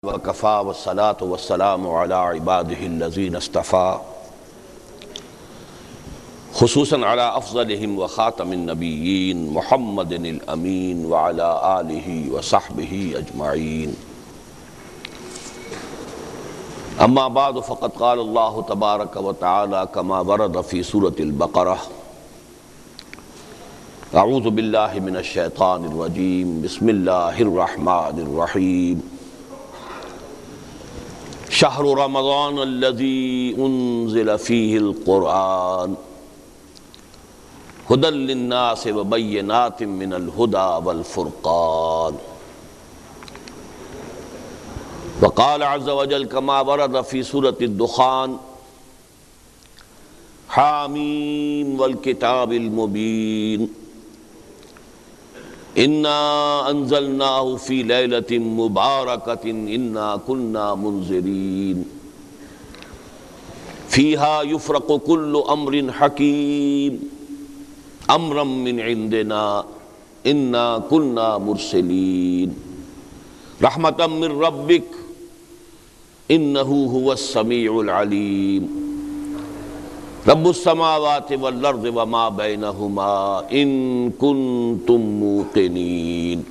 وکفا والصلاة والسلام علی عباده الذین اصطفیٰ خصوصاً علی افضلهم وخاتم النبیین محمد الامین وعلی آلہ وصحبہ اجمعین اما بعد فقد قال اللہ تبارک وتعالی کما ورد فی سورة البقرہ اعوذ باللہ من الشیطان الرجیم بسم اللہ الرحمن الرحیم شہر رمضان الذی انزل فیہ القرآن ھدی للناس وبینات من الھدی والفرقان وقال عز وجل کما ورد فی سورة الدخان حامیم والکتاب المبین انا انزلناہ فی لیلۃ مبارکۃ انا کنا منذرین فیہا یفرق کل امر حکیم امرا من عندنا انا کنا مرسلین رحمتا من ربک انہ هو السمیع العلیم رب السماوات والارض وما بینہما ان کنتم موقنین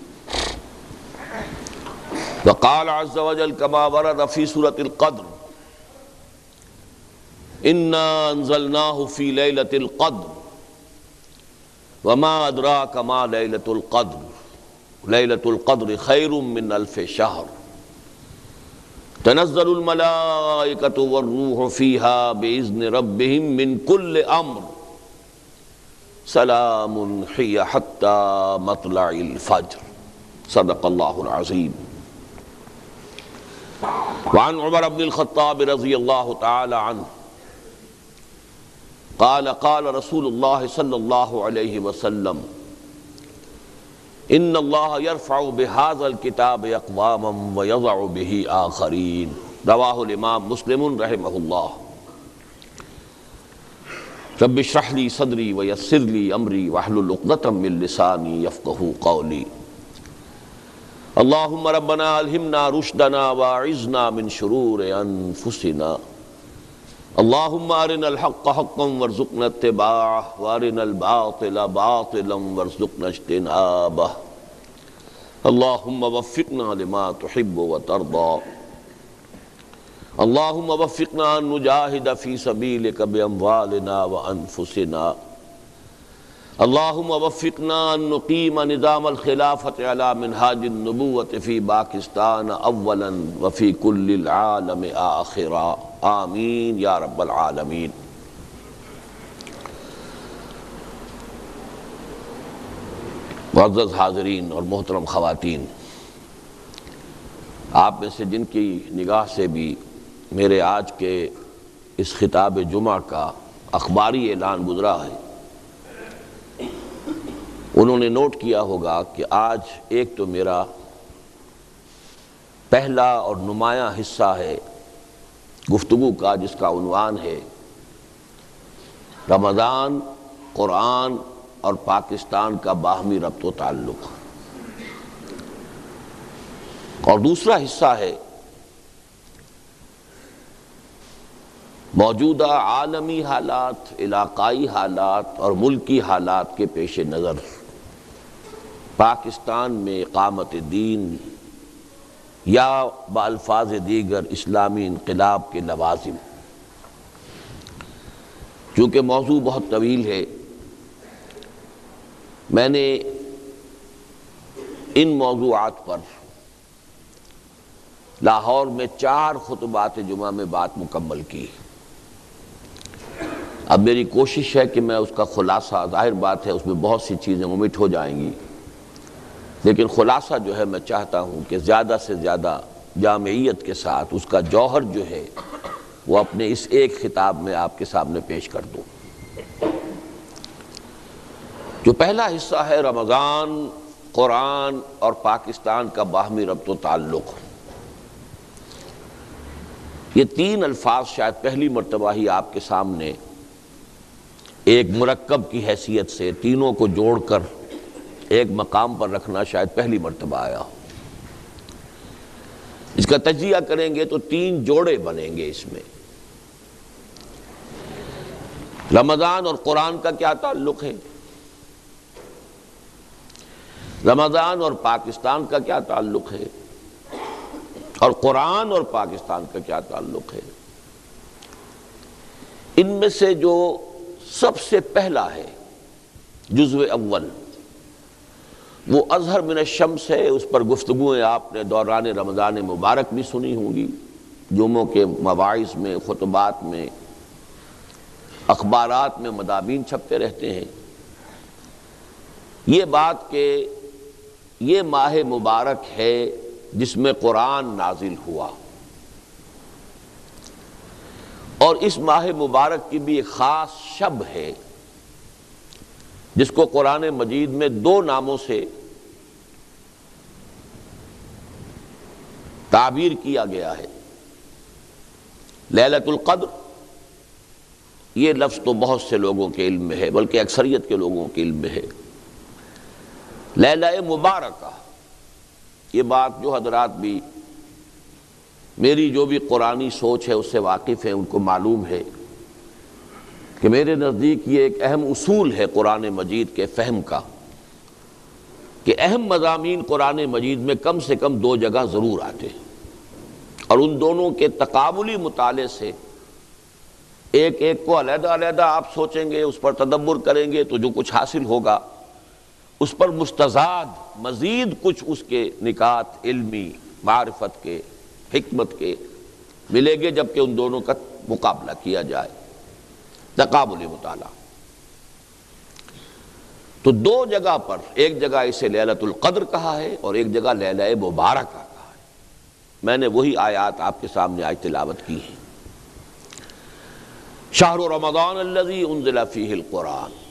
وقال عز وجل کما ورد فی سورة القدر انا انزلناہ فی لیلۃ القدر وما ادراک ما لیلۃ القدر لیلۃ القدر خیر من الف شہر تنزل الملائکۃ والروح فیہا بإذن ربہم من کل امر سلام ہی حتی مطلع الفجر صدق اللہ العظیم وعن عمر بن الخطاب رضی اللہ تعالی عنہ قال قال رسول اللہ صلی اللہ علیہ وسلم ان اللہ یرفع بہذا الکتاب اقواما ویضع به آخرین رواہ الامام مسلم رحمہ اللہ رب اشرح لی صدری ویسر لی امری واحلل عقدۃ من لسانی یفقہوا قولی اللہم ربنا الہمنا رشدنا واعذنا من شرور انفسنا اللہم ارنا الحق حقا وارزقنا اتباعہ وارنا الباطل باطلا وارزقنا اجتنابہ اللہم وفقنا لما تحب وترضى اللہم وفقنا ان نجاہد فی سبیلک باموالنا وانفسنا اللہم وفقنا ان نقیم نظام الخلافت علی منہاج النبوت فی پاکستان اولا وفی کل العالم آخرا آمین یا رب العالمین۔ معزز حاضرین اور محترم خواتین، آپ میں سے جن کی نگاہ سے بھی میرے آج کے اس خطاب جمعہ کا اخباری اعلان گزرا ہے، انہوں نے نوٹ کیا ہوگا کہ آج ایک تو میرا پہلا اور نمایاں حصہ ہے گفتگو کا، جس کا عنوان ہے رمضان، قرآن اور پاکستان کا باہمی ربط و تعلق، اور دوسرا حصہ ہے موجودہ عالمی حالات، علاقائی حالات اور ملکی حالات کے پیش نظر پاکستان میں اقامت دین یا بالفاظ دیگر اسلامی انقلاب کے لوازم۔ چونکہ موضوع بہت طویل ہے، میں نے ان موضوعات پر لاہور میں 4 خطبات جمعہ میں بات مکمل کی۔ اب میری کوشش ہے کہ میں اس کا خلاصہ، ظاہر بات ہے اس میں بہت سی چیزیں omit ہو جائیں گی، لیکن خلاصہ جو ہے میں چاہتا ہوں کہ زیادہ سے زیادہ جامعیت کے ساتھ اس کا جوہر جو ہے وہ اپنے اس ایک خطاب میں آپ کے سامنے پیش کر دوں۔ جو پہلا حصہ ہے رمضان، قرآن اور پاکستان کا باہمی ربط و تعلق، یہ 3 الفاظ شاید پہلی مرتبہ ہی آپ کے سامنے ایک مرکب کی حیثیت سے تینوں کو جوڑ کر ایک مقام پر رکھنا شاید پہلی مرتبہ آیا ہو۔ اس کا تجزیہ کریں گے تو 3 جوڑے بنیں گے اس میں۔ رمضان اور قرآن کا کیا تعلق ہے؟ رمضان اور پاکستان کا کیا تعلق ہے؟ اور قرآن اور پاکستان کا کیا تعلق ہے؟ ان میں سے جو سب سے پہلا ہے جزو اول، وہ اظہر من الشمس ہے۔ اس پر گفتگویں آپ نے دوران رمضان مبارک بھی سنی ہوں گی، جمعوں کے مواعظ میں، خطبات میں، اخبارات میں مضامین چھپتے رہتے ہیں۔ یہ بات کہ یہ ماہ مبارک ہے جس میں قرآن نازل ہوا، اور اس ماہ مبارک کی بھی ایک خاص شب ہے جس کو قرآن مجید میں 2 ناموں سے تعبیر کیا گیا ہے۔ لیلۃ القدر، یہ لفظ تو بہت سے لوگوں کے علم میں ہے، بلکہ اکثریت کے لوگوں کے علم میں ہے۔ لیلہ مبارکہ، یہ بات جو حضرات بھی میری جو بھی قرآنی سوچ ہے اس سے واقف ہیں، ان کو معلوم ہے کہ میرے نزدیک یہ ایک اہم اصول ہے قرآن مجید کے فہم کا، کہ اہم مضامین قرآن مجید میں کم سے کم 2 جگہ ضرور آتے ہیں، اور ان دونوں کے تقابلی مطالعے سے ایک ایک کو علیحدہ علیحدہ آپ سوچیں گے، اس پر تدبر کریں گے تو جو کچھ حاصل ہوگا اس پر مستزاد مزید کچھ اس کے نکات علمی، معرفت کے، حکمت کے ملے گے، جبکہ ان دونوں کا مقابلہ کیا جائے، تقابلی مطالعہ۔ تو 2 جگہ پر، ایک جگہ اسے لیلۃ القدر کہا ہے اور ایک جگہ لیلہ مبارکہ کہا ہے۔ میں نے وہی آیات آپ کے سامنے آج تلاوت کی ہیں۔ شہر رمضان الذی انزل فیہ القرآن،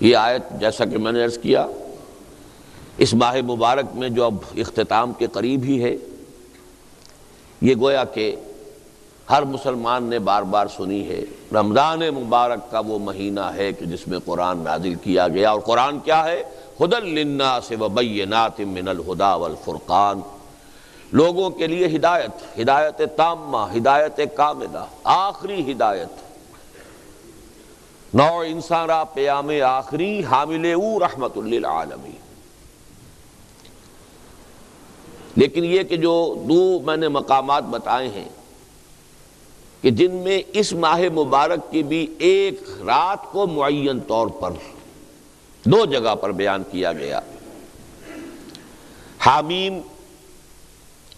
یہ آیت جیسا کہ میں نے عرض کیا اس ماہ مبارک میں جو اب اختتام کے قریب ہی ہے، یہ گویا کہ ہر مسلمان نے بار بار سنی ہے۔ رمضان مبارک کا وہ مہینہ ہے کہ جس میں قرآن نازل کیا گیا، اور قرآن کیا ہے؟ ھدی للناس وبینات من الھدی والفرقان، لوگوں کے لیے ہدایت، ہدایت تامہ، ہدایت کاملہ، آخری ہدایت، نوع انسان را پیام آخری، حامل او رحمت للعالمین۔ لیکن یہ کہ جو 2 میں نے مقامات بتائے ہیں کہ جن میں اس ماہ مبارک کی بھی ایک رات کو معین طور پر 2 جگہ پر بیان کیا گیا۔ حامیم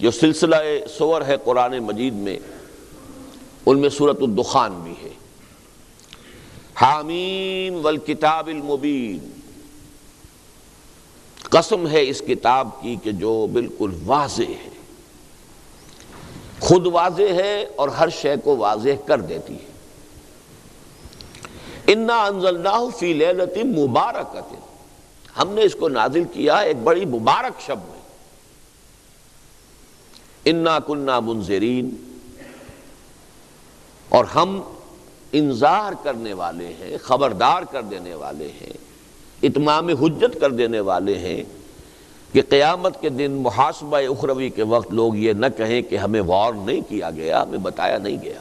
جو سلسلہ سور ہے قرآن مجید میں، ان میں سورۃ الدخان بھی ہے۔ حامیم والکتاب المبین، قسم ہے اس کتاب کی کہ جو بالکل واضح ہے، خود واضح ہے اور ہر شے کو واضح کر دیتی ہے۔ انا انزلناہ فی لیلۃ مبارکۃ، ہم نے اس کو نازل کیا ایک بڑی مبارک شب میں۔ انا کنا منذرین، اور ہم انذار کرنے والے ہیں، خبردار کر دینے والے ہیں، اتمام حجت کر دینے والے ہیں کہ قیامت کے دن محاسبہ اخروی کے وقت لوگ یہ نہ کہیں کہ ہمیں وارن نہیں کیا گیا، ہمیں بتایا نہیں گیا۔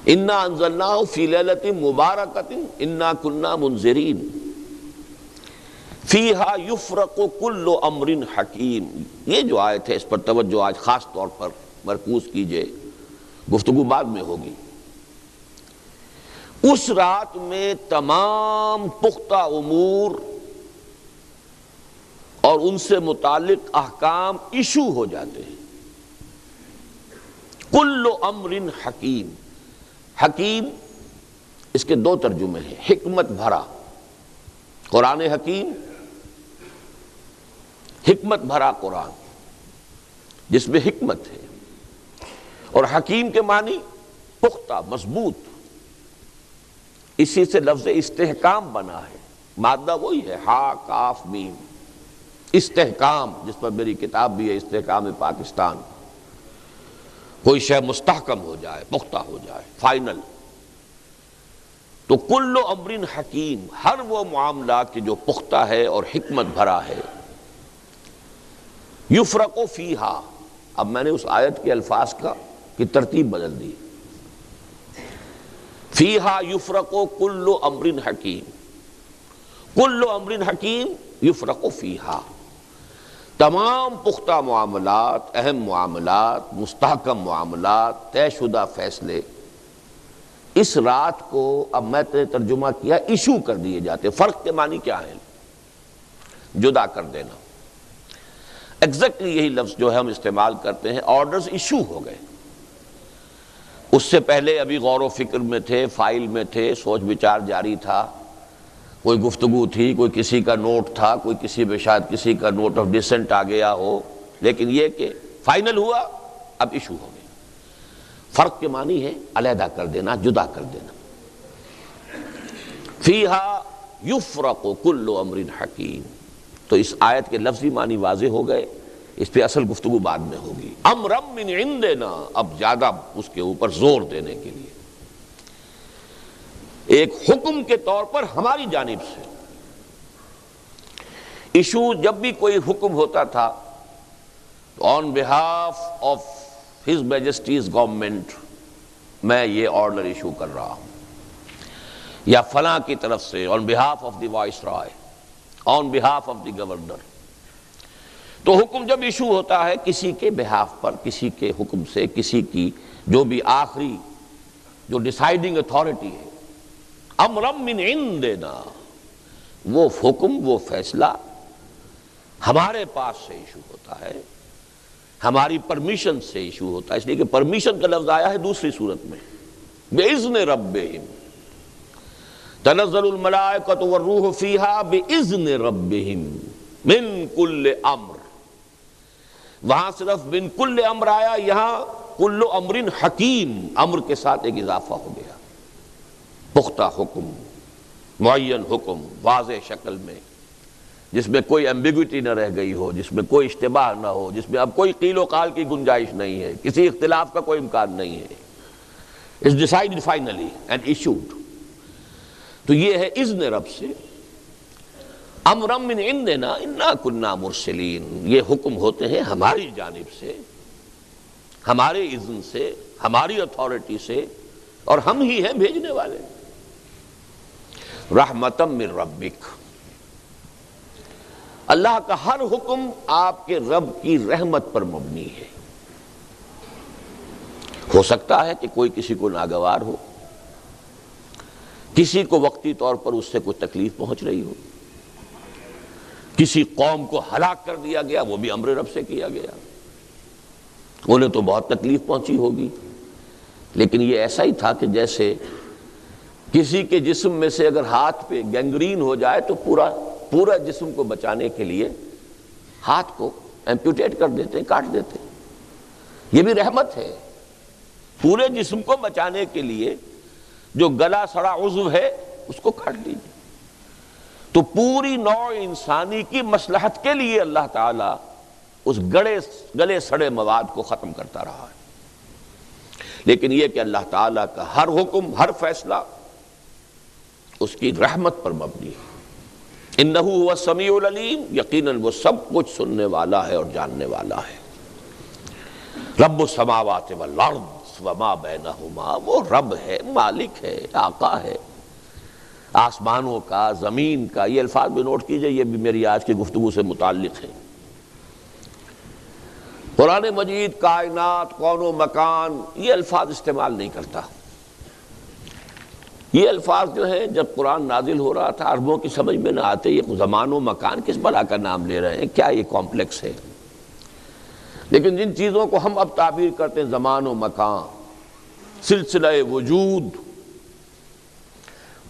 انا انزلناہ فی لیلۃ مبارکۃ انا کنا منذرین فیہا یفرق کل امر حکیم، یہ جو آیت ہے اس پر توجہ آج خاص طور پر مرکوز کیجئے، گفتگو بعد میں ہوگی۔ اس رات میں تمام پختہ امور اور ان سے متعلق احکام ایشو ہو جاتے ہیں۔ کل امر حکیم، حکیم اس کے 2 ترجمے ہیں، حکمت بھرا، قرآن حکیم، حکمت بھرا قرآن جس میں حکمت ہے، اور حکیم کے معنی پختہ، مضبوط، اسی سے لفظ استحکام بنا ہے، مادہ وہی ہے، ہا کاف میم، استحکام، جس پر میری کتاب بھی ہے استحکام پاکستان، کوئی شے مستحکم ہو جائے، پختہ ہو جائے، فائنل۔ تو کل امر حکیم، ہر وہ معاملہ کہ جو پختہ ہے اور حکمت بھرا ہے، یفرق فیہا، اب میں نے اس آیت کے الفاظ کی ترتیب بدل دی. فیہا یفرق کل امر حکیم، کل امر حکیم یفرق فیہا، تمام پختہ معاملات، اہم معاملات، مستحکم معاملات، طے شدہ فیصلے اس رات کو، اب میں نے ترجمہ کیا، ایشو کر دیے جاتے. فرق کے معنی کیا ہے؟ جدا کر دینا. ایگزیکٹلی یہی لفظ جو ہے ہم استعمال کرتے ہیں، آرڈرز ایشو ہو گئے. اس سے پہلے ابھی غور و فکر میں تھے، فائل میں تھے، سوچ بچار جاری تھا، کوئی گفتگو تھی، کوئی کسی کا نوٹ تھا، کوئی کسی پہ شاید کسی کا نوٹ آف ڈسنٹ آ گیا ہو، لیکن یہ کہ فائنل ہوا، اب ایشو ہو گیا. فرق کے معنی ہے علیحدہ کر دینا، جدا کر دینا. فیہا یفرق کل امر حکیم، تو اس آیت کے لفظی معنی واضح ہو گئے. اس پہ اصل گفتگو بعد میں ہوگی. امرم من عندنا، اب زیادہ اس کے اوپر زور دینے کے لیے ایک حکم کے طور پر ہماری جانب سے. ایشو جب بھی کوئی حکم ہوتا تھا on behalf of his Majesty's government, میں یہ آرڈر ایشو کر رہا ہوں، یا فلاں کی طرف سے on behalf of the viceroy, on behalf of the governor. تو حکم جب ایشو ہوتا ہے کسی کے بہاف پر، کسی کے حکم سے، کسی کی جو بھی آخری جو ڈیسائیڈنگ اتھارٹی ہے، امرم من عندنا، وہ حکم، وہ فیصلہ ہمارے پاس سے ایشو ہوتا ہے، ہماری پرمیشن سے ایشو ہوتا ہے. اس لیے کہ پرمیشن کا لفظ آیا ہے دوسری صورت میں، بِإِذْنِ رَبِّهِمْ تنزل الملائکۃ والروح فیہا بِإِذْنِ رَبِّهِمْ من کل امر. وہاں صرف من کل امر آیا، یہاں کل امر حکیم، امر کے ساتھ ایک اضافہ ہو گیا. پختہ حکم، معین حکم، واضح شکل میں، جس میں کوئی ایمبیگوٹی نہ رہ گئی ہو، جس میں کوئی اشتباہ نہ ہو، جس میں اب کوئی قیل و قال کی گنجائش نہیں ہے، کسی اختلاف کا کوئی امکان نہیں ہے. It's decided finally and issued. تو یہ ہے اذن رب سے. امرا من عندنا انا کنا مرسلین، یہ حکم ہوتے ہیں ہماری جانب سے، ہمارے اذن سے، ہماری اتھارٹی سے، اور ہم ہی ہیں بھیجنے والے. رحمتا من ربک، اللہ کا ہر حکم آپ کے رب کی رحمت پر مبنی ہے. ہو سکتا ہے کہ کوئی کسی کو ناگوار ہو، کسی کو وقتی طور پر اس سے کوئی تکلیف پہنچ رہی ہو، کسی قوم کو ہلاک کر دیا گیا، وہ بھی امر رب سے کیا گیا، انہیں تو بہت تکلیف پہنچی ہوگی. لیکن یہ ایسا ہی تھا کہ جیسے کسی کے جسم میں سے اگر ہاتھ پہ گینگرین ہو جائے تو پورا جسم کو بچانے کے لیے ہاتھ کو ایمپیوٹیٹ کر دیتے ہیں، کاٹ دیتے ہیں. یہ بھی رحمت ہے. پورے جسم کو بچانے کے لیے جو گلا سڑا عضو ہے اس کو کاٹ دیجیے. تو پوری نوع انسانی کی مصلحت کے لیے اللہ تعالیٰ اس گلے سڑے مواد کو ختم کرتا رہا ہے. لیکن یہ کہ اللہ تعالیٰ کا ہر حکم، ہر فیصلہ اس کی رحمت پر مبنی ہے. انہ هو السمیع العلیم، یقیناً وہ سب کچھ سننے والا ہے اور جاننے والا ہے. رب السماوات والارض وما بینہما، وہ رب ہے، مالک ہے، آقا ہے آسمانوں کا، زمین کا. یہ الفاظ بھی نوٹ کیجئے، یہ بھی میری آج کی گفتگو سے متعلق ہے. قرآن مجید کائنات، کون و مکان، یہ الفاظ استعمال نہیں کرتا. یہ الفاظ جو ہیں جب قرآن نازل ہو رہا تھا عربوں کی سمجھ میں نہ آتے. یہ زمان و مکان کس بلا کا نام لے رہے ہیں، کیا یہ کمپلیکس ہے. لیکن جن چیزوں کو ہم اب تعبیر کرتے ہیں زمان و مکان، سلسلہ وجود،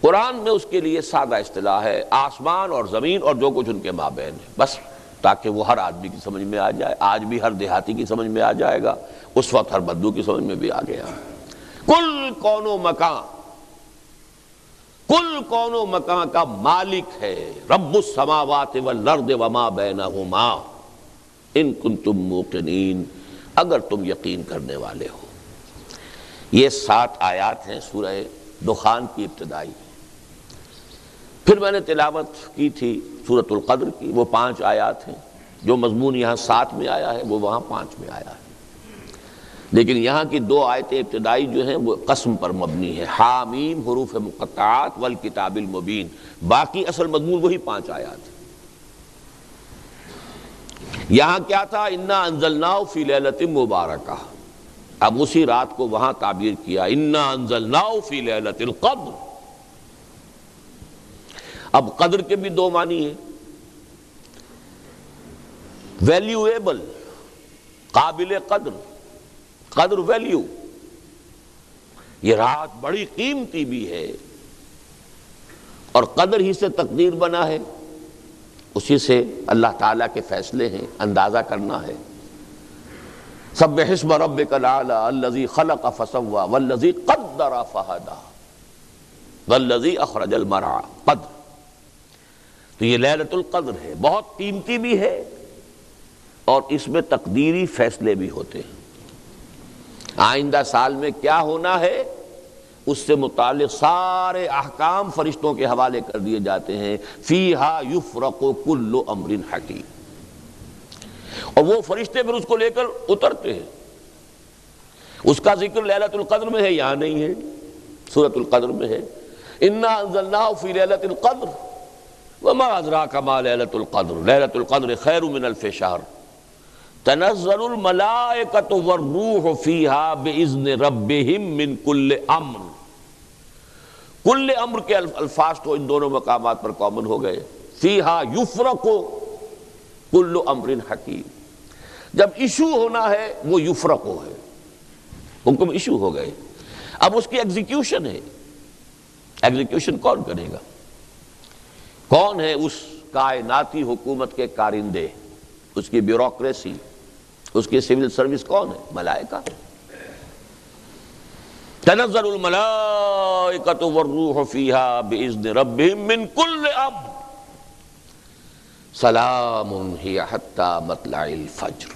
قرآن میں اس کے لیے سادہ اصطلاح ہے آسمان اور زمین اور جو کچھ ان کے مابین ہے، بس، تاکہ وہ ہر آدمی کی سمجھ میں آ جائے. آج بھی ہر دیہاتی کی سمجھ میں آ جائے گا، اس وقت ہر بدو کی سمجھ میں بھی آ گیا. کل کون و مکان، کل کون و مکان کا مالک ہے رب السماوات والارض وما بینہما ان کنتم موقنین، اگر تم یقین کرنے والے ہو. یہ 7 آیات ہیں سورہ دخان کی ابتدائی. پھر میں نے تلاوت کی تھی سورۃ القدر کی، وہ 5 آیات ہیں جو مضمون یہاں 7 میں آیا ہے وہ وہاں 5 میں آیا ہے، لیکن یہاں کی 2 آیتیں ابتدائی جو ہیں وہ قسم پر مبنی ہے، حامیم حروف مقطعات والکتاب المبین، باقی اصل مضمون وہی 5 آیات ہیں۔ یہاں کیا تھا؟ انا انزلناہ فی لیلۃ مبارکہ، اب اسی رات کو وہاں تعبیر کیا انا انزلناہ فی لیلۃ القدر۔ اب قدر کے بھی 2 معنی ہیں، ویلیویبل، قابل قدر، قدر ویلیو، یہ رات بڑی قیمتی بھی ہے اور قدر ہی سے تقدیر بنا ہے، اسی سے اللہ تعالیٰ کے فیصلے ہیں، اندازہ کرنا ہے۔ سبح اسم ربک الاعلی الذی خلق فسوی والذی قدر فہدی والذی اخرج المرعی، قدر۔ تو یہ لیلۃ القدر ہے، بہت قیمتی بھی ہے اور اس میں تقدیری فیصلے بھی ہوتے ہیں۔ آئندہ سال میں کیا ہونا ہے اس سے متعلق سارے احکام فرشتوں کے حوالے کر دیے جاتے ہیں، فیہا یفرق کل امر حکیم، اور وہ فرشتے پھر اس کو لے کر اترتے ہیں۔ اس کا ذکر لیلۃ القدر میں ہے، یہاں نہیں ہے، سورۃ القدر میں ہے، انا انزلناہ فی لیلۃ القدر وما ادراک ما لیلۃ القدر لیلۃ القدر خیر من الف شہر تنزل الملائکۃ والروح فیہا باذن ربہم من کل امر۔ کل امر کے الفاظ تو ان دونوں مقامات پر کامن ہو گئے، فیہا یفرق کل امر حکیم۔ جب ایشو ہونا ہے وہ یفرق ہے، حکم ایشو ہو گئے، اب اس کی ایگزیکیوشن ہے۔ ایگزیکیوشن کون کرے گا؟ کون ہے اس کائناتی حکومت کے کارندے، اس کی بیوروکریسی، اس کی سول سروس کون ہے؟ ملائکہ۔ تنزل الملائکۃ والروح فیہا باذن ربہم من کل امر سلام ہی حتی مطلع الفجر۔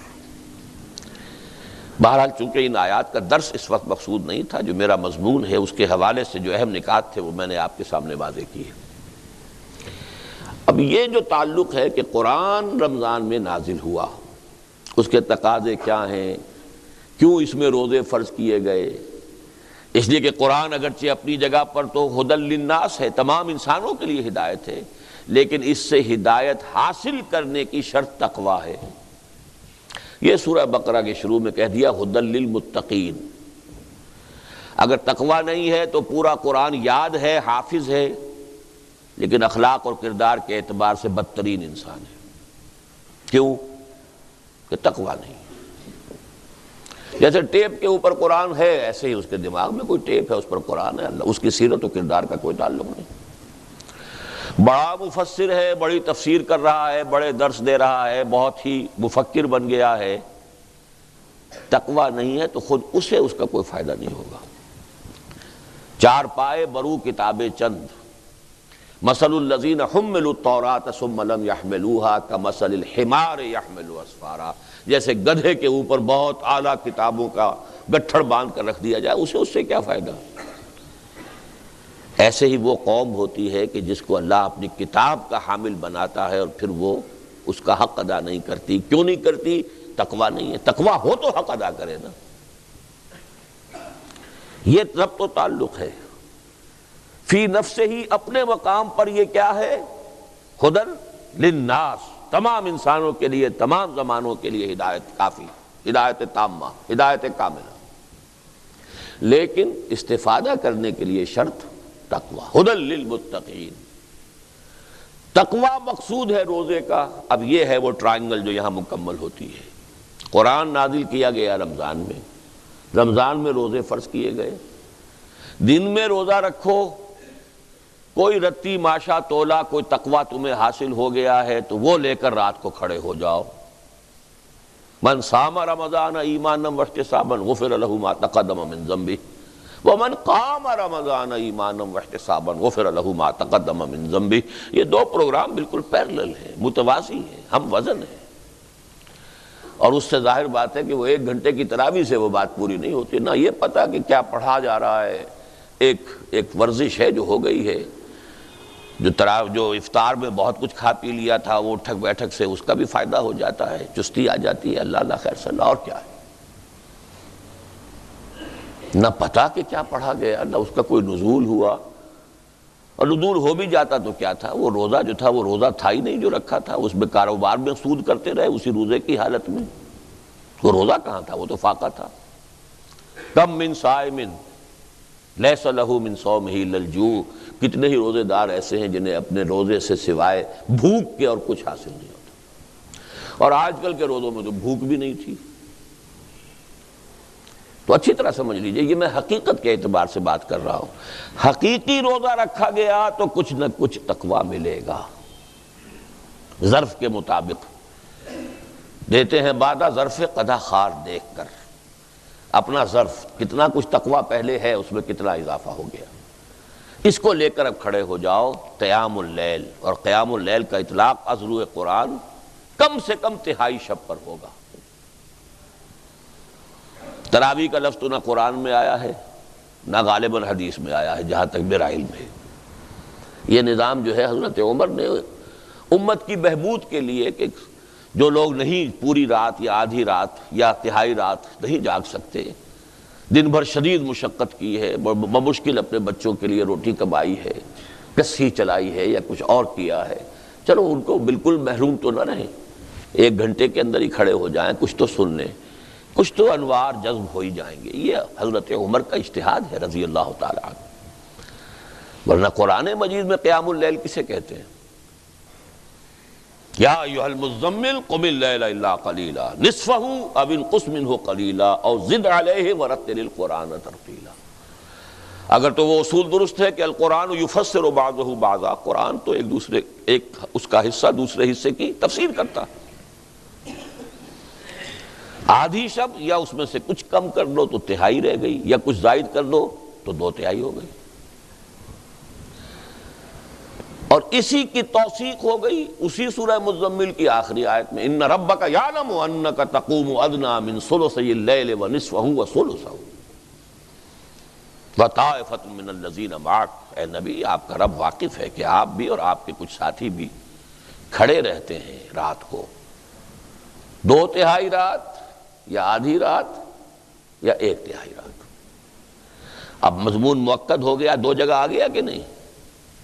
بہرحال چونکہ ان آیات کا درس اس وقت مقصود نہیں تھا، جو میرا مضمون ہے اس کے حوالے سے جو اہم نکات تھے وہ میں نے آپ کے سامنے واضح کیے۔ اب یہ جو تعلق ہے کہ قرآن رمضان میں نازل ہوا، اس کے تقاضے کیا ہیں، کیوں اس میں روزے فرض کیے گئے؟ اس لیے کہ قرآن اگرچہ اپنی جگہ پر تو ہدی للناس ہے، تمام انسانوں کے لیے ہدایت ہے، لیکن اس سے ہدایت حاصل کرنے کی شرط تقویٰ ہے۔ یہ سورہ بقرہ کے شروع میں کہہ دیا ہدی للمتقین۔ اگر تقویٰ نہیں ہے تو پورا قرآن یاد ہے، حافظ ہے، لیکن اخلاق اور کردار کے اعتبار سے بدترین انسان ہے۔ کیوں؟ کہ تقویٰ نہیں۔ جیسے ٹیپ کے اوپر قرآن ہے، ایسے ہی اس کے دماغ میں کوئی ٹیپ ہے، اس پر قرآن ہے، اللہ اس کی سیرت و کردار کا کوئی تعلق نہیں۔ بڑا مفسر ہے، بڑی تفسیر کر رہا ہے، بڑے درس دے رہا ہے، بہت ہی مفکر بن گیا ہے، تقویٰ نہیں ہے تو خود اسے اس کا کوئی فائدہ نہیں ہوگا۔ 4 پائے برو کتابیں چند، مثل الذین حملوا التوراۃ ثم لم يحملوها کمثل الحمار يحمل اسفارا، جیسے گدھے کے اوپر بہت اعلیٰ کتابوں کا گٹھڑ باندھ کر رکھ دیا جائے، اسے اس سے کیا فائدہ؟ ایسے ہی وہ قوم ہوتی ہے کہ جس کو اللہ اپنی کتاب کا حامل بناتا ہے اور پھر وہ اس کا حق ادا نہیں کرتی۔ کیوں نہیں کرتی؟ تقویٰ نہیں ہے۔ تقویٰ ہو تو حق ادا کرے نا۔ یہ ربط تو تعلق ہے فی نفسہ ہی، اپنے مقام پر یہ کیا ہے؟ ہدی للناس، تمام انسانوں کے لیے، تمام زمانوں کے لیے ہدایت کافی، ہدایت تامہ، ہدایت کاملہ، لیکن استفادہ کرنے کے لیے شرط تقویٰ، ہدی للمتقین۔ تقویٰ مقصود ہے روزے کا۔ اب یہ ہے وہ ٹرائنگل جو یہاں مکمل ہوتی ہے۔ قرآن نازل کیا گیا رمضان میں، رمضان میں روزے فرض کیے گئے، دن میں روزہ رکھو، کوئی رتی ماشا تولا کوئی تقویٰ تمہیں حاصل ہو گیا ہے تو وہ لے کر رات کو کھڑے ہو جاؤ۔ من صام رمضان ایمانا واحتسابا غفر له ما تقدم من ذنبه ومن قام رمضان ایمانا واحتسابا غفر له ما تقدم من ذنبه۔ یہ 2 پروگرام بالکل پیرلل ہیں، متوازی ہیں، ہم وزن ہیں، اور اس سے ظاہر بات ہے کہ وہ 1 گھنٹے کی تراویح سے وہ بات پوری نہیں ہوتی، نہ یہ پتہ کہ کیا پڑھا جا رہا ہے۔ ایک ورزش ہے جو ہو گئی ہے، جو افطار میں بہت کچھ کھا پی لیا تھا وہ اٹھک بیٹھک سے اس کا بھی فائدہ ہو جاتا ہے، چستی آ جاتی ہے، اللہ خیر صلی اللہ، اور کیا ہے؟ نہ پتا کہ کیا پڑھا گیا، نہ اس کا کوئی نزول ہوا، اور نزول ہو بھی جاتا تو کیا تھا، وہ روزہ جو تھا وہ روزہ تھا ہی نہیں جو رکھا تھا، اس میں کاروبار میں سود کرتے رہے اسی روزے کی حالت میں، وہ روزہ کہاں تھا، وہ تو فاقہ تھا۔ کم من صائم لیس لہ من صومہ الا الجوع، کتنے ہی روزے دار ایسے ہیں جنہیں اپنے روزے سے سوائے بھوک کے اور کچھ حاصل نہیں ہوتا، اور آج کل کے روزوں میں تو بھوک بھی نہیں تھی۔ تو اچھی طرح سمجھ لیجئے، یہ میں حقیقت کے اعتبار سے بات کر رہا ہوں، حقیقی روزہ رکھا گیا تو کچھ نہ کچھ تقویٰ ملے گا، ظرف کے مطابق دیتے ہیں بعد ظرف قدح خار دیکھ کر، اپنا ظرف کتنا کچھ تقویٰ پہلے ہے اس میں کتنا اضافہ ہو گیا، اس کو لے کر اب کھڑے ہو جاؤ۔ قیام اللیل، اور قیام اللیل کا اطلاق از روح قرآن کم سے کم تہائی شب پر ہوگا۔ تراویح کا لفظ تو نہ قرآن میں آیا ہے نہ غالباً حدیث میں آیا ہے جہاں تک میرا علم ہے۔ یہ نظام جو ہے حضرت عمر نے امت کی بہبود کے لیے کہ جو لوگ نہیں پوری رات یا آدھی رات یا تہائی رات نہیں جاگ سکتے، دن بھر شدید مشقت کی ہے، بمشکل اپنے بچوں کے لیے روٹی کمائی ہے، کسی چلائی ہے یا کچھ اور کیا ہے، چلو ان کو بالکل محروم تو نہ رہیں، 1 گھنٹے کے اندر ہی کھڑے ہو جائیں، کچھ تو سن لیں، کچھ تو انوار جذب ہو ہی جائیں گے۔ یہ حضرت عمر کا اجتہاد ہے رضی اللہ تعالیٰ عنہ، ورنہ قرآن مجید میں قیام اللیل کسے کہتے ہیں؟ یا ایھا المزمل قم اللیل الا قلیلا نصفہ او انقص منہ قلیلا او زد علیہ ورتل القرآن ترتیلا۔ اگر تو وہ اصول درست ہے کہ القرآن یفسر بعضہ بعضا، قرآن تو ایک اس کا حصہ دوسرے حصے کی تفسیر کرتا، آدھی شب یا اس میں سے کچھ کم کر دو تو تہائی رہ گئی، یا کچھ زائد کر دو تو 2/3 ہو گئی، اور اسی کی توثیق ہو گئی اسی سورہ مزمل کی آخری آیت میں، ان ربک یعلم انک تقوم ادنی من ثلثی اللیل ونصفہ وثلثہ وطائفۃ من الذین معک۔ اے نبی، آپ کا رب واقف ہے کہ آپ بھی اور آپ کے کچھ ساتھی بھی کھڑے رہتے ہیں رات کو، 2/3 رات یا آدھی رات یا 1/3 رات۔ اب مضمون مؤکد ہو گیا، 2 جگہ آ گیا کہ نہیں؟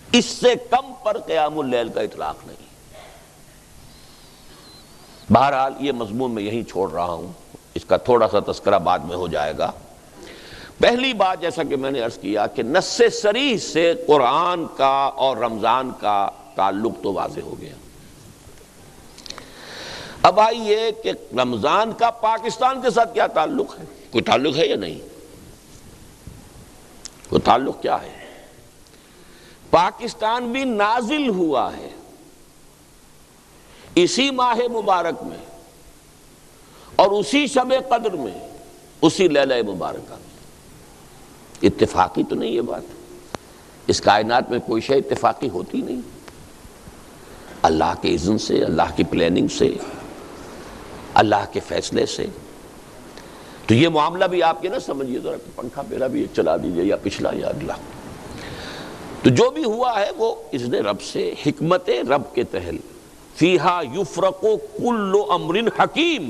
اس سے کم پر قیام اللیل کا اطلاق نہیں۔ بہرحال یہ مضمون میں یہیں چھوڑ رہا ہوں، اس کا تھوڑا سا تذکرہ بعد میں ہو جائے گا۔ پہلی بات جیسا کہ میں نے عرض کیا کہ نص صریح سے قرآن کا اور رمضان کا تعلق تو واضح ہو گیا۔ اب آئیے کہ رمضان کا پاکستان کے ساتھ کیا تعلق ہے؟ کوئی تعلق ہے یا نہیں؟ کوئی تعلق کیا ہے؟ پاکستان بھی نازل ہوا ہے اسی ماہ مبارک میں اور اسی شب قدر میں، اسی لیلہ مبارکہ میں۔ اتفاقی تو نہیں یہ بات، اس کائنات میں کوئی شے اتفاقی ہوتی نہیں، اللہ کے اذن سے، اللہ کی پلاننگ سے، اللہ کے فیصلے سے۔ تو یہ معاملہ بھی آپ یہ نہ سمجھیے ذرا پنکھا میرا بھی ایک چلا دیجئے یا پچھلا یا اگلا، تو جو بھی ہوا ہے وہ اذن رب سے، حکمت رب کے تحت، فیہا یفرق کل امر حکیم،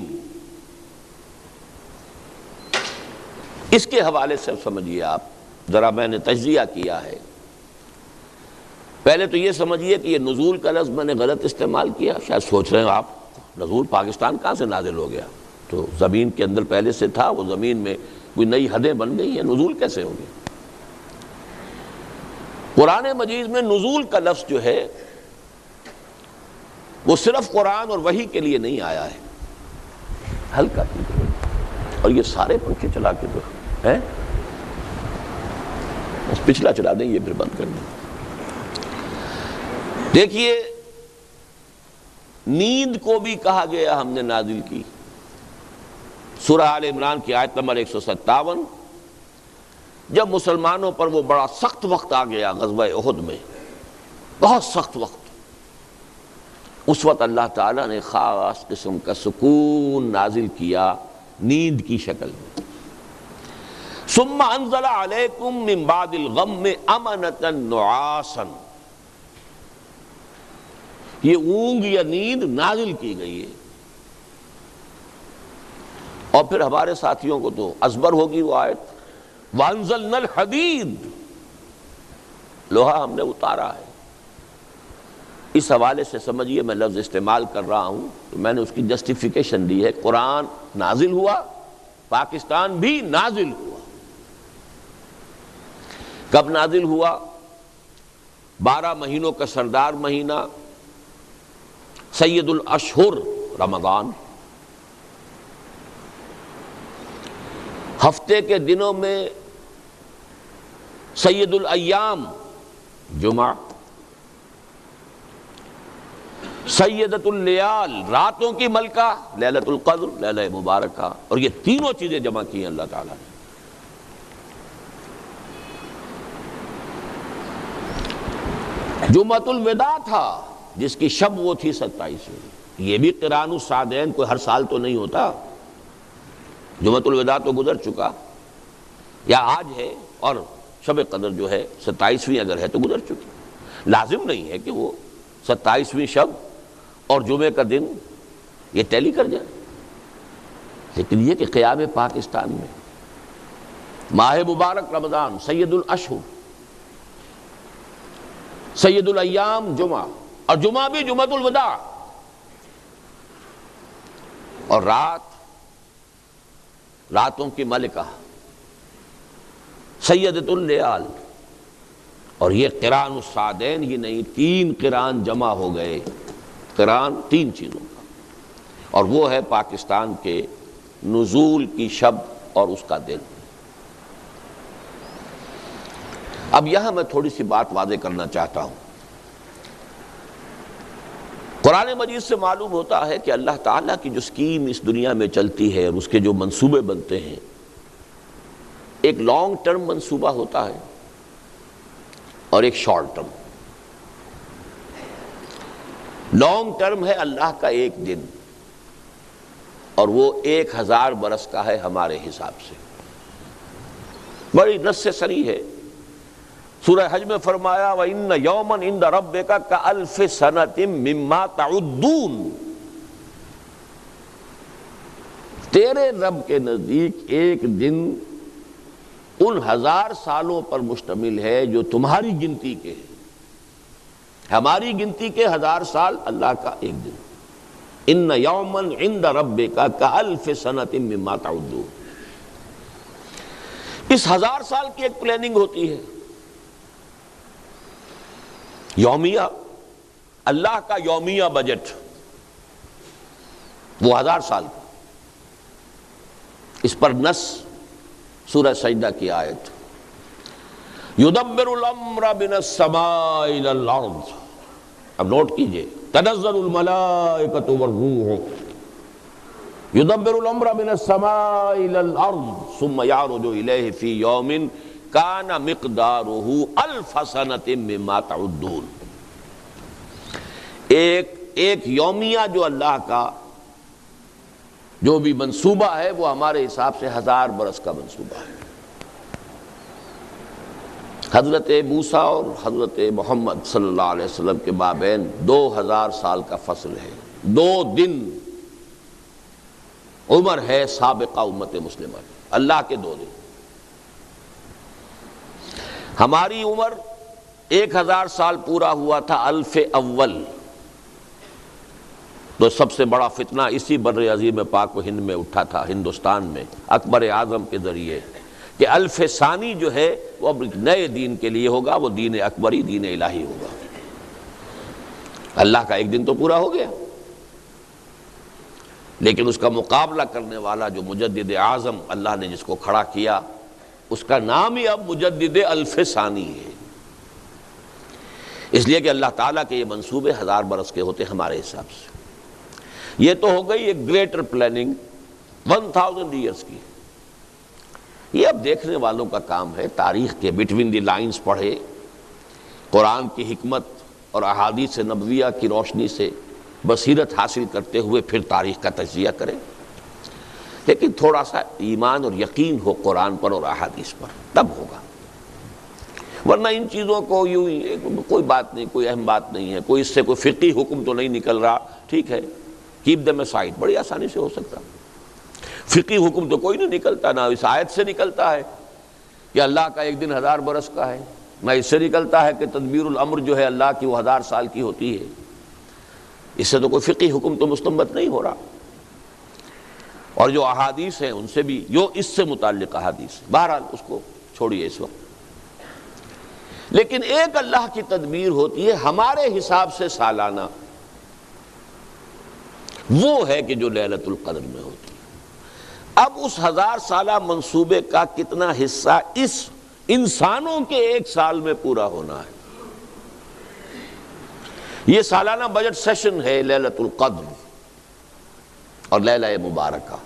اس کے حوالے سے سمجھیے آپ، ذرا میں نے تجزیہ کیا ہے۔ پہلے تو یہ سمجھیے کہ یہ نزول کا لفظ میں نے غلط استعمال کیا، شاید سوچ رہے ہیں آپ نزول پاکستان کہاں سے نازل ہو گیا؟ تو زمین کے اندر پہلے سے تھا، وہ زمین میں کوئی نئی حدیں بن گئی ہیں، نزول کیسے ہو گیا؟ قرآن مجید میں نزول کا لفظ جو ہے وہ صرف قرآن اور وحی کے لیے نہیں آیا ہے۔ ہلکا اور یہ سارے پنکھے چلا کے دو ہیں، بس پچھلا چلا دیں، یہ پھر بند کر دیں۔ دیکھیے، نیند کو بھی کہا گیا ہم نے نازل کی، سورہ آل عمران کی آیت نمبر 157، جب مسلمانوں پر وہ بڑا سخت وقت آ گیا غزوہ احد میں، بہت سخت وقت، اس وقت اللہ تعالیٰ نے خاص قسم کا سکون نازل کیا نیند کی شکل میں۔ ثم انزل علیکم من بعد الغم امنۃ نعاسا، یہ اونگ یا نیند نازل کی گئی ہے۔ اور پھر ہمارے ساتھیوں کو تو ازبر ہوگی وہ آیت، وَأَنزَلْنَا الْحَدِيدَ، لوہا ہم نے اتارا ہے۔ اس حوالے سے سمجھیے میں لفظ استعمال کر رہا ہوں تو میں نے اس کی جسٹیفیکیشن دی ہے۔ قرآن نازل ہوا، پاکستان بھی نازل ہوا۔ کب نازل ہوا؟ 12 مہینوں کا سردار مہینہ سید الاشہر رمضان، ہفتے کے دنوں میں سید الایام جمعہ، سیدۃ اللیال راتوں کی ملکہ لیلۃ القدر لیلہ مبارکہ، اور یہ تینوں چیزیں جمع کی ہیں اللہ تعالیٰ نے۔ جمعۃ الوداع تھا جس کی شب وہ تھی 27ویں۔ یہ بھی قران السعدین کوئی ہر سال تو نہیں ہوتا، جمعۃ الوداع تو گزر چکا، یا آج ہے اور شب قدر جو ہے 27ویں اگر ہے تو گزر چکی۔ لازم نہیں ہے کہ وہ 27ویں شب اور جمعے کا دن یہ ٹیلی کر جائے، لیکن یہ کہ قیام پاکستان میں ماہ مبارک رمضان سید الاشہر، سید الایام جمعہ، اور جمعہ بھی جمعۃ الوداع، اور راتوں کی ملکہ سیدۃ اللیال، اور یہ قران السعدین ہی نہیں 3 قران جمع ہو گئے، قران 3 چیزوں کا، اور وہ ہے پاکستان کے نزول کی شب اور اس کا دن۔ اب یہاں میں تھوڑی سی بات واضح کرنا چاہتا ہوں۔ قرآن مجید سے معلوم ہوتا ہے کہ اللہ تعالیٰ کی جو اسکیم اس دنیا میں چلتی ہے اور اس کے جو منصوبے بنتے ہیں، ایک لانگ ٹرم منصوبہ ہوتا ہے اور ایک شارٹ ٹرم۔ لانگ ٹرم ہے اللہ کا ایک دن، اور وہ 1000 برس کا ہے ہمارے حساب سے، بڑی نص صریح ہے۔ سورہ حج میں فرمایا وَإِنَّ يَوْمًا عِندَ رَبِّكَ كَأَلْفِ سَنَةٍ مِّمَّا تَعُدُّونَ، تیرے رب کے نزدیک ایک دن ان 1000 سالوں پر مشتمل ہے جو تمہاری گنتی کے ہیں۔ ہماری گنتی کے 1000 سال، اللہ کا ایک دن۔ إِنَّ يَوْمًا عِندَ رَبِّكَ كَأَلْفِ سَنَةٍ مِّمَّا تَعُدُّونَ۔ اس 1000 سال کی ایک پلاننگ ہوتی ہے یومیہ، اللہ کا یومیہ بجٹ وہ 1000 سال کا۔ اس پر نص سورہ سجدہ کی آیت، یدبر الامر من السماء الى الارض، اب نوٹ کیجئے، تنزل الملائکۃ والروح، یدبر الامر من السماء الى الارض ثم یعرج الیہ فی یوم کان مقدارہ 1000 سنۃ مما تعدون۔ ایک یومیہ جو اللہ کا جو بھی منصوبہ ہے وہ ہمارے حساب سے 1000 برس کا منصوبہ ہے۔ حضرت موسیٰ اور حضرت محمد صلی اللہ علیہ وسلم کے مابین 2000 سال کا فصل ہے، 2 دن عمر ہے سابقہ امت مسلمہ، اللہ کے 2 دن۔ ہماری عمر 1000 سال پورا ہوا تھا الف اول، تو سب سے بڑا فتنہ اسی بر عظیم پاک و ہند میں اٹھا تھا، ہندوستان میں اکبر اعظم کے ذریعے، کہ الف ثانی جو ہے وہ اب نئے دین کے لیے ہوگا، وہ دین اکبری، دین الہی ہوگا۔ اللہ کا ایک دن تو پورا ہو گیا، لیکن اس کا مقابلہ کرنے والا جو مجدد اعظم اللہ نے جس کو کھڑا کیا، اس کا نام ہی اب مجدد الف ثانی ہے، اس لیے کہ اللہ تعالیٰ کے یہ منصوبے 1000 برس کے ہوتے ہمارے حساب سے۔ یہ تو ہو گئی ایک گریٹر پلاننگ 1000 ایئرس کی۔ یہ اب دیکھنے والوں کا کام ہے، تاریخ کے بٹوین دی لائنز پڑھے، قرآن کی حکمت اور احادیث نبویہ کی روشنی سے بصیرت حاصل کرتے ہوئے پھر تاریخ کا تجزیہ کریں، لیکن تھوڑا سا ایمان اور یقین ہو قرآن پر اور احادیث پر، تب ہوگا۔ ورنہ ان چیزوں کو یوں ہی کوئی بات نہیں، کوئی اہم بات نہیں ہے، کوئی اس سے کوئی فقہی حکم تو نہیں نکل رہا، ٹھیک ہے، کیپ دیم اسائڈ، بڑی آسانی سے ہو سکتا۔ فقہی حکم تو کوئی نہیں نکلتا، نہ اس آیت سے نکلتا ہے کہ اللہ کا ایک دن 1000 برس کا ہے، نہ اس سے نکلتا ہے کہ تدبیر الامر جو ہے اللہ کی وہ 1000 سال کی ہوتی ہے۔ اس سے تو کوئی فقہی حکم تو مستنبط نہیں ہو رہا۔ اور جو احادیث ہیں ان سے بھی، جو اس سے متعلق احادیث، بہرحال اس کو چھوڑیے اس وقت۔ لیکن ایک اللہ کی تدبیر ہوتی ہے ہمارے حساب سے سالانہ، وہ ہے کہ جو لیلۃ القدر میں ہوتی ہے۔ اب اس 1000 سالہ منصوبے کا کتنا حصہ اس انسانوں کے ایک سال میں پورا ہونا ہے؟ یہ سالانہ بجٹ سیشن ہے لیلۃ القدر اور لیلہ مبارکہ،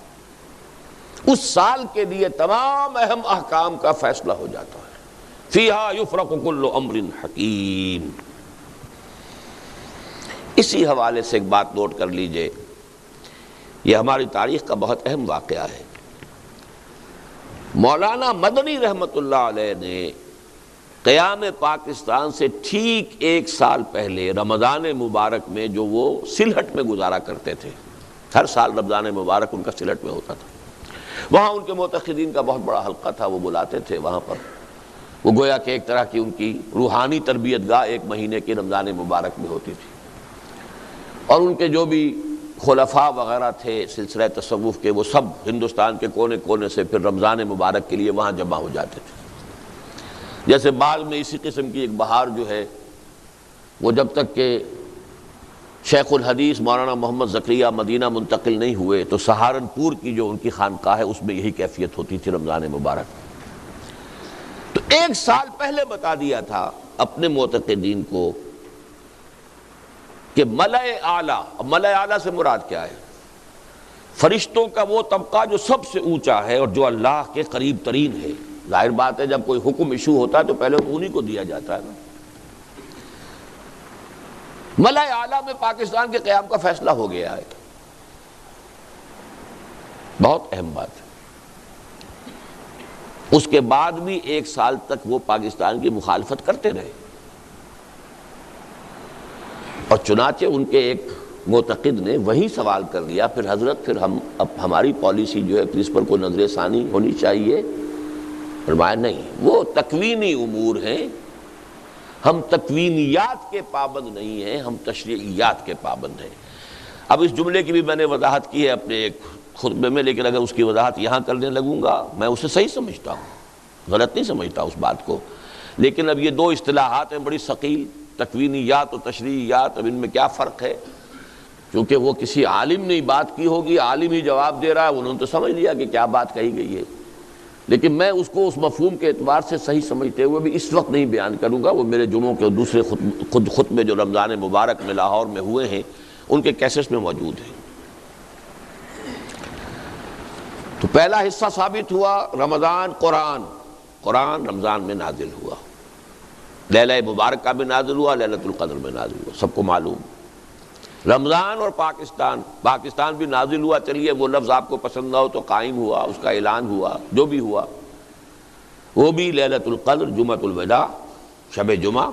اس سال کے لیے تمام اہم احکام کا فیصلہ ہو جاتا ہے۔ فیہا یفرق کل امر حکیم۔ اسی حوالے سے ایک بات نوٹ کر لیجئے، یہ ہماری تاریخ کا بہت اہم واقعہ ہے۔ مولانا مدنی رحمت اللہ علیہ نے قیام پاکستان سے ٹھیک 1 سال پہلے رمضان مبارک میں جو وہ سلہٹ میں گزارا کرتے تھے، ہر سال رمضان مبارک ان کا سلہٹ میں ہوتا تھا، وہاں ان کے معتقدین کا بہت بڑا حلقہ تھا، وہ بلاتے تھے وہاں پر، وہ گویا کہ ایک طرح کی ان کی روحانی تربیت گاہ 1 مہینے کی رمضان مبارک میں ہوتی تھی، اور ان کے جو بھی خلفاء وغیرہ تھے سلسلہ تصوف کے، وہ سب ہندوستان کے کونے کونے سے پھر رمضان مبارک کے لیے وہاں جمع ہو جاتے تھے۔ جیسے بعد میں اسی قسم کی ایک بہار جو ہے وہ جب تک کہ شیخ الحدیث مولانا محمد زکریا مدینہ منتقل نہیں ہوئے تو سہارنپور کی جو ان کی خانقاہ ہے اس میں یہی کیفیت ہوتی تھی رمضان مبارک۔ تو 1 سال پہلے بتا دیا تھا اپنے معتقدین کو کہ ملأ اعلیٰ، ملأ اعلیٰ سے مراد کیا ہے؟ فرشتوں کا وہ طبقہ جو سب سے اونچا ہے اور جو اللہ کے قریب ترین ہے۔ ظاہر بات ہے جب کوئی حکم ایشو ہوتا ہے تو پہلے تو انہی کو دیا جاتا ہے نا۔ ملأ اعلیٰ میں پاکستان کے قیام کا فیصلہ ہو گیا ہے، بہت اہم بات ہے۔ اس کے بعد بھی 1 سال تک وہ پاکستان کی مخالفت کرتے رہے، اور چنانچہ ان کے ایک معتقد نے وہی سوال کر لیا، پھر حضرت پھر اب ہماری پالیسی جو ہے پھر اس پر کوئی نظر ثانی ہونی چاہیے؟ فرمایا نہیں، وہ تکوینی امور ہیں، ہم تکوینیات کے پابند نہیں ہیں، ہم تشریعیات کے پابند ہیں۔ اب اس جملے کی بھی میں نے وضاحت کی ہے اپنے ایک خطبے میں، لیکن اگر اس کی وضاحت یہاں کرنے لگوں گا میں اسے صحیح سمجھتا ہوں، غلط نہیں سمجھتا اس بات کو، لیکن اب یہ 2 اصطلاحات ہیں بڑی ثقیل، تکوینیات و تشریعیات، اب ان میں کیا فرق ہے؟ کیونکہ وہ کسی عالم نے بات کی ہوگی، عالم ہی جواب دے رہا ہے، انہوں نے تو سمجھ لیا کہ کیا بات کہی گئی ہے، لیکن میں اس کو اس مفہوم کے اعتبار سے صحیح سمجھتے ہوئے بھی اس وقت نہیں بیان کروں گا، وہ میرے جمعوں کے دوسرے خطبے جو رمضان مبارک میں لاہور میں ہوئے ہیں ان کے کیسٹس میں موجود ہیں۔ تو پہلا حصہ ثابت ہوا رمضان، قرآن رمضان میں نازل ہوا، لیلہ مبارکہ میں نازل ہوا، لیلۃ القدر میں نازل ہوا، سب کو معلوم۔ رمضان اور پاکستان بھی نازل ہوا، چلیے وہ لفظ آپ کو پسند نہ ہو تو قائم ہوا، اس کا اعلان ہوا، جو بھی ہوا، وہ بھی لیلۃ القدر، جمعۃ الوداع، شب جمعہ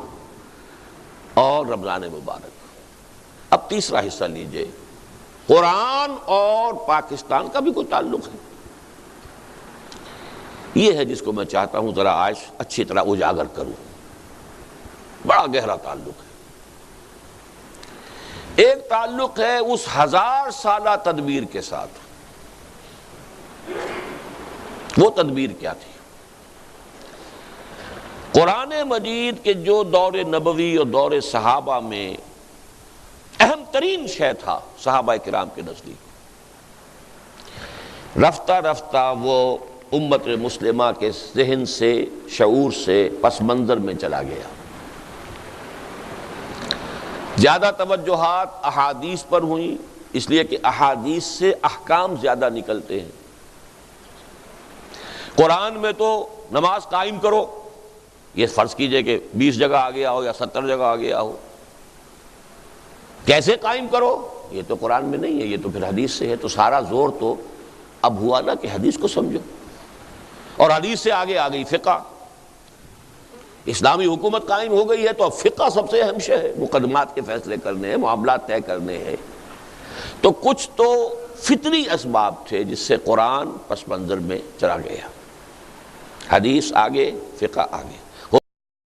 اور رمضان مبارک۔ اب تیسرا حصہ لیجئے، قرآن اور پاکستان کا بھی کوئی تعلق ہے، یہ ہے جس کو میں چاہتا ہوں ذرا آج اچھی طرح اجاگر کروں، بڑا گہرا تعلق ہے۔ ایک تعلق ہے اس 1000 سالہ تدبیر کے ساتھ، وہ تدبیر کیا تھی؟ قرآن مجید کے جو دور نبوی اور دور صحابہ میں اہم ترین شے تھا صحابہ کرام کے نزدیک، رفتہ رفتہ وہ امت مسلمہ کے ذہن سے، شعور سے پس منظر میں چلا گیا۔ زیادہ توجہات احادیث پر ہوئیں، اس لیے کہ احادیث سے احکام زیادہ نکلتے ہیں۔ قرآن میں تو نماز قائم کرو، یہ فرض کیجئے کہ 20 جگہ آ گیا ہو یا 70 جگہ آ گیا ہو، کیسے قائم کرو یہ تو قرآن میں نہیں ہے، یہ تو پھر حدیث سے ہے، تو سارا زور تو اب ہوا نا کہ حدیث کو سمجھو، اور حدیث سے آگے آ گئی فقہ۔ اسلامی حکومت قائم ہو گئی ہے تو اب فقہ سب سے اہم شے ہے، مقدمات کے فیصلے کرنے ہیں، معاملات طے کرنے ہیں۔ تو کچھ تو فطری اسباب تھے جس سے قرآن پس منظر میں چلا گیا، حدیث آگے، فقہ آگے۔